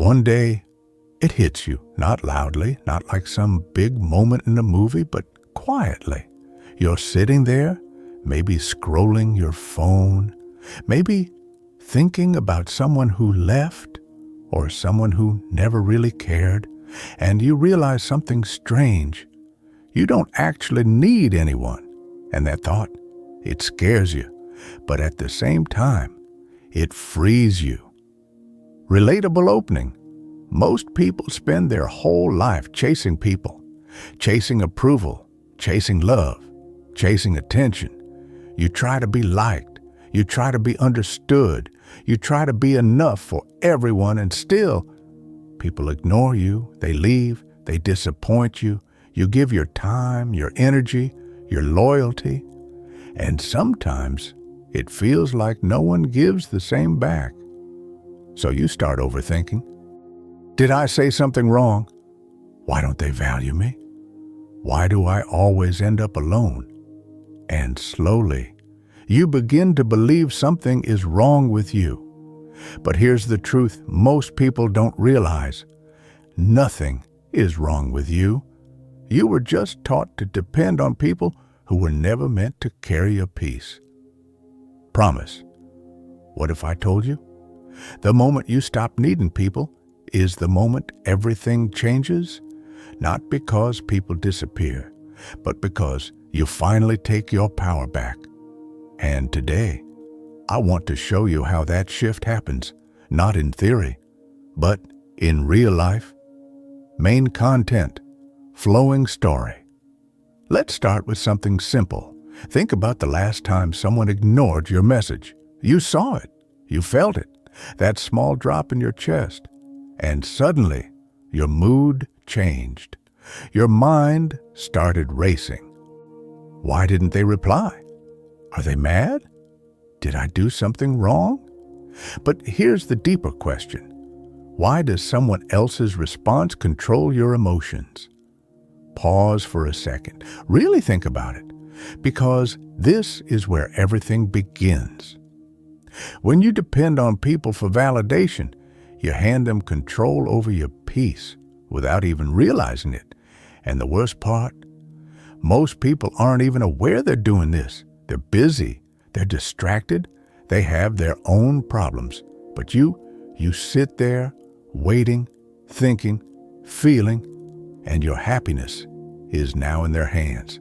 one day, it hits you, not loudly, not like some big moment in a movie, but quietly. You're sitting there, maybe scrolling your phone, maybe thinking about someone who left or someone who never really cared, and you realize something strange. You don't actually need anyone, and that thought, it scares you, but at the same time, it frees you. Relatable opening. Most people spend their whole life chasing people, chasing approval, chasing love, chasing attention. You try to be liked. You try to be understood. You try to be enough for everyone, and still, people ignore you. They leave. They disappoint you. You give your time, your energy, your loyalty, and sometimes it feels like no one gives the same back. So you start overthinking. Did I say something wrong? Why don't they value me? Why do I always end up alone? And slowly, you begin to believe something is wrong with you. But here's the truth most people don't realize. Nothing is wrong with you. You were just taught to depend on people who were never meant to carry a peace. Promise. What if I told you? The moment you stop needing people is the moment everything changes, not because people disappear, but because you finally take your power back. And today, I want to show you how that shift happens, not in theory, but in real life. Main content, flowing story. Let's start with something simple. Think about the last time someone ignored your message. You saw it, you felt it, that small drop in your chest, and suddenly your mood changed. Your mind started racing. Why didn't they reply? Are they mad? Did I do something wrong? But here's the deeper question. Why does someone else's response control your emotions? Pause for a second. Really think about it, because this is where everything begins. When you depend on people for validation, you hand them control over your peace without even realizing it. And the worst part, most people aren't even aware they're doing this. They're busy, they're distracted, they have their own problems. But you sit there, waiting, thinking, feeling, and your happiness is now in their hands.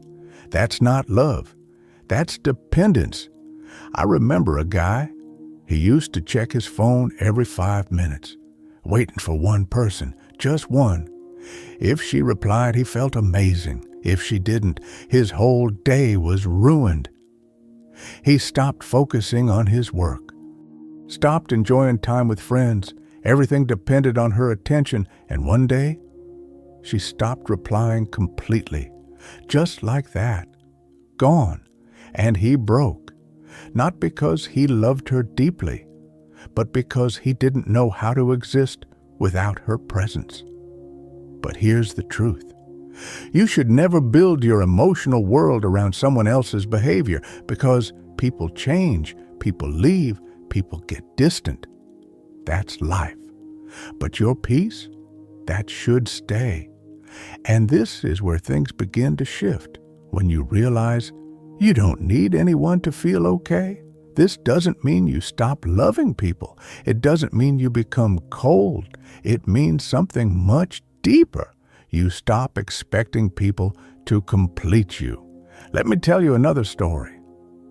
That's not love. That's dependence. I remember a guy, he used to check his phone every 5 minutes, waiting for one person, just one. If she replied, he felt amazing. If she didn't, his whole day was ruined. He stopped focusing on his work, stopped enjoying time with friends. Everything depended on her attention, and one day, she stopped replying completely. Just like that. Gone. And he broke. Not because he loved her deeply, but because he didn't know how to exist without her presence. But here's the truth. You should never build your emotional world around someone else's behavior, because people change, people leave, people get distant. That's life. But your peace, that should stay. And this is where things begin to shift, when you realize you don't need anyone to feel okay. This doesn't mean you stop loving people. It doesn't mean you become cold. It means something much deeper. You stop expecting people to complete you. Let me tell you another story.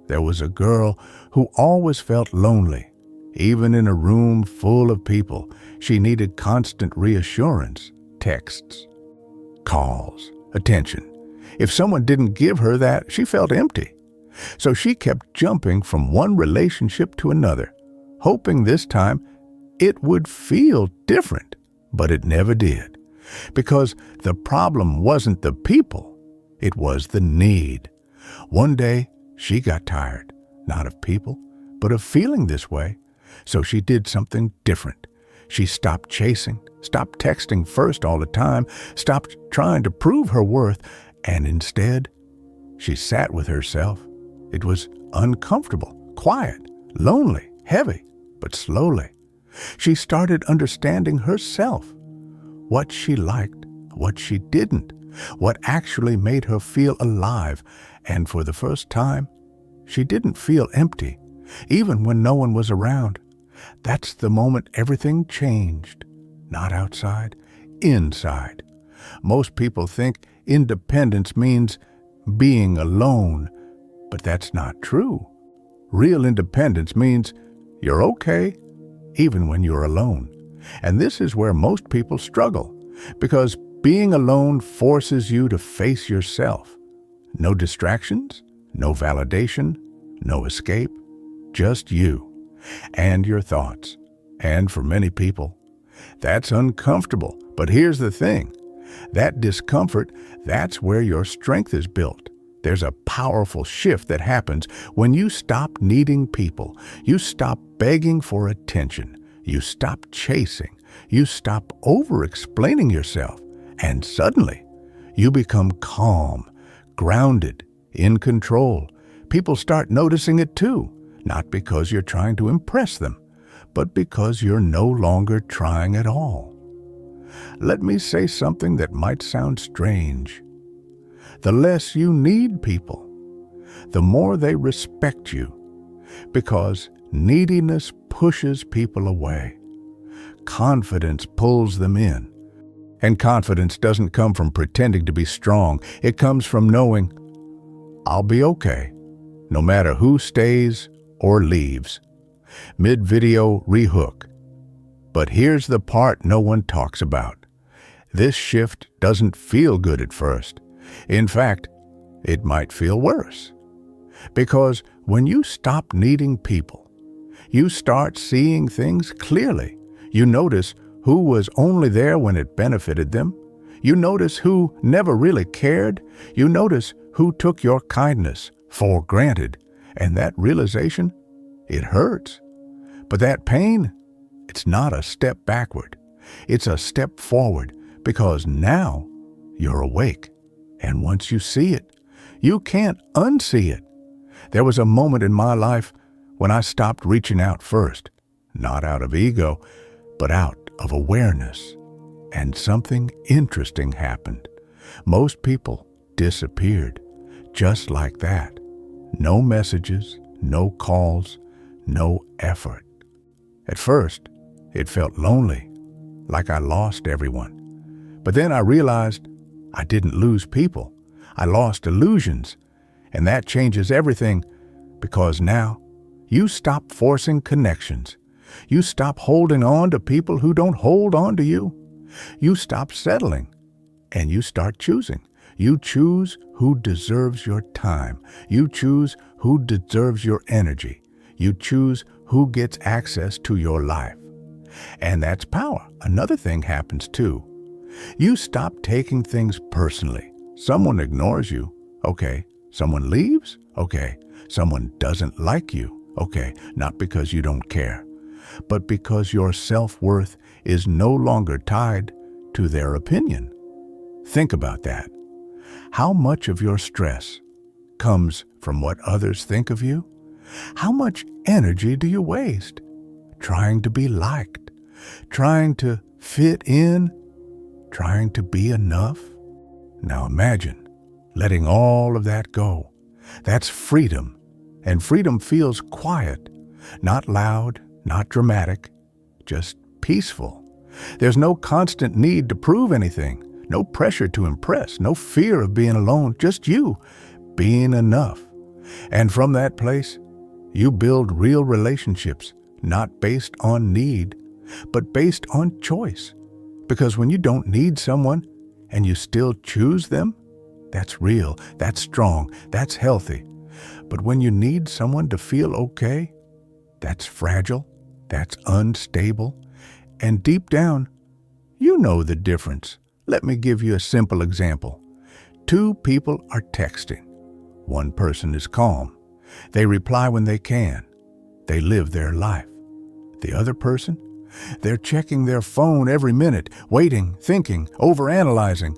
There was a girl who always felt lonely. Even in a room full of people, she needed constant reassurance, texts, calls, attention. If someone didn't give her that, she felt empty. So she kept jumping from one relationship to another, hoping this time it would feel different, but it never did. Because the problem wasn't the people, it was the need. One day, she got tired, not of people, but of feeling this way. So she did something different. She stopped chasing, stopped texting first all the time, stopped trying to prove her worth, and instead, she sat with herself. It was uncomfortable, quiet, lonely, heavy, but slowly, She started understanding herself, what she liked, what she didn't, what actually made her feel alive, and for the first time, she didn't feel empty, even when no one was around. That's the moment everything changed. Not outside, inside. Most people think independence means being alone, but that's not true. Real independence means you're okay, even when you're alone. And this is where most people struggle, because being alone forces you to face yourself. No distractions, no validation, no escape, just you and your thoughts. And for many people, that's uncomfortable. But here's the thing, that discomfort, that's where your strength is built. There's a powerful shift that happens when you stop needing people. You stop begging for attention. You stop chasing. You stop over-explaining yourself. And suddenly, you become calm, grounded, in control. People start noticing it too, not because you're trying to impress them, but because you're no longer trying at all. Let me say something that might sound strange. The less you need people, the more they respect you, because neediness pushes people away. Confidence pulls them in. And confidence doesn't come from pretending to be strong. It comes from knowing, I'll be okay, no matter who stays or leaves. Mid-video rehook. But here's the part no one talks about. This shift doesn't feel good at first. In fact, it might feel worse. Because when you stop needing people, you start seeing things clearly. You notice who was only there when it benefited them. You notice who never really cared. You notice who took your kindness for granted. And that realization, it hurts. But that pain, it's not a step backward. It's a step forward, because now you're awake. And once you see it, you can't unsee it. There was a moment in my life when I stopped reaching out first, not out of ego, but out of awareness. And something interesting happened. Most people disappeared, just like that. No messages, no calls, no effort. At first, it felt lonely, like I lost everyone. But then I realized I didn't lose people. I lost illusions. And that changes everything, because now you stop forcing connections. You stop holding on to people who don't hold on to you. You stop settling, and you start choosing. You choose who deserves your time. You choose who deserves your energy. You choose who gets access to your life. And that's power. Another thing happens too. You stop taking things personally. Someone ignores you. Okay. Someone leaves? Okay. Someone doesn't like you. Okay. Not because you don't care, but because your self-worth is no longer tied to their opinion. Think about that. How much of your stress comes from what others think of you? How much energy do you waste trying to be liked, trying to fit in, trying to be enough? Now imagine letting all of that go. That's freedom. And freedom feels quiet, not loud, not dramatic, just peaceful. There's no constant need to prove anything, no pressure to impress, no fear of being alone, just you being enough. And from that place, you build real relationships, not based on need, but based on choice. Because when you don't need someone and you still choose them, that's real, that's strong, that's healthy. But when you need someone to feel okay, that's fragile, that's unstable, and deep down, you know the difference. Let me give you a simple example. Two people are texting. One person is calm. They reply when they can. They live their life. The other person, they're checking their phone every minute, waiting, thinking, overanalyzing.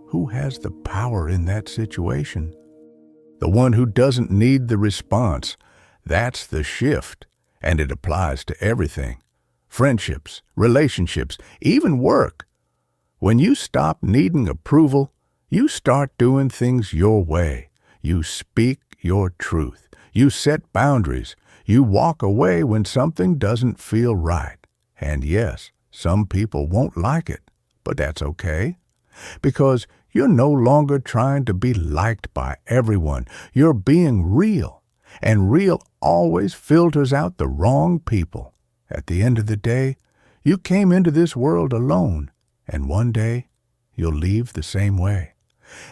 Who has the power in that situation? The one who doesn't need the response. That's the shift, and it applies to everything. friendships, relationships, even work. When you stop needing approval, you start doing things your way. You speak your truth. You set boundaries. You walk away when something doesn't feel right. And yes, some people won't like it, but that's okay. Because you're no longer trying to be liked by everyone. You're being real. And real always filters out the wrong people. At the end of the day, you came into this world alone, and one day you'll leave the same way.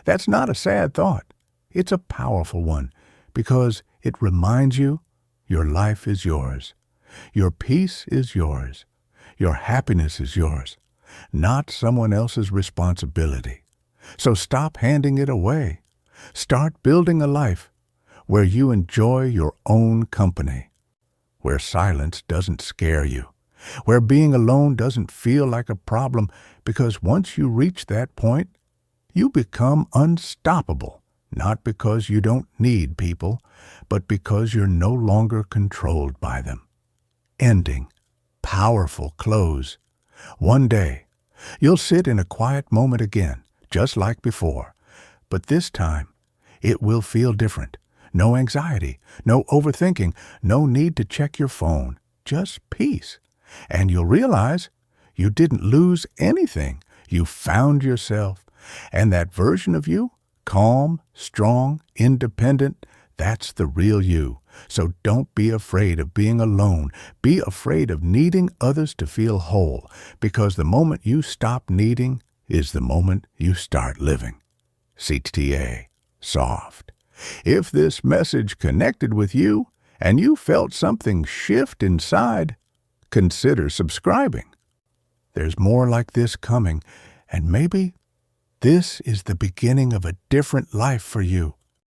That's not a sad thought. It's a powerful one, because it reminds you your life is yours. Your peace is yours. Your happiness is yours, not someone else's responsibility. So stop handing it away. Start building a life where you enjoy your own company, where silence doesn't scare you, where being alone doesn't feel like a problem, because once you reach that point, you become unstoppable, not because you don't need people, but because you're no longer controlled by them. Ending. Powerful close. One day, you'll sit in a quiet moment again, just like before, but this time, it will feel different. No anxiety, no overthinking, no need to check your phone, just peace. And you'll realize you didn't lose anything. You found yourself. And that version of you, calm, strong, independent, that's the real you. So don't be afraid of being alone. Be afraid of needing others to feel whole, because the moment you stop needing is the moment you start living. CTA. Soft. If this message connected with you and you felt something shift inside, consider subscribing. There's more like this coming, and maybe this is the beginning of a different life for you.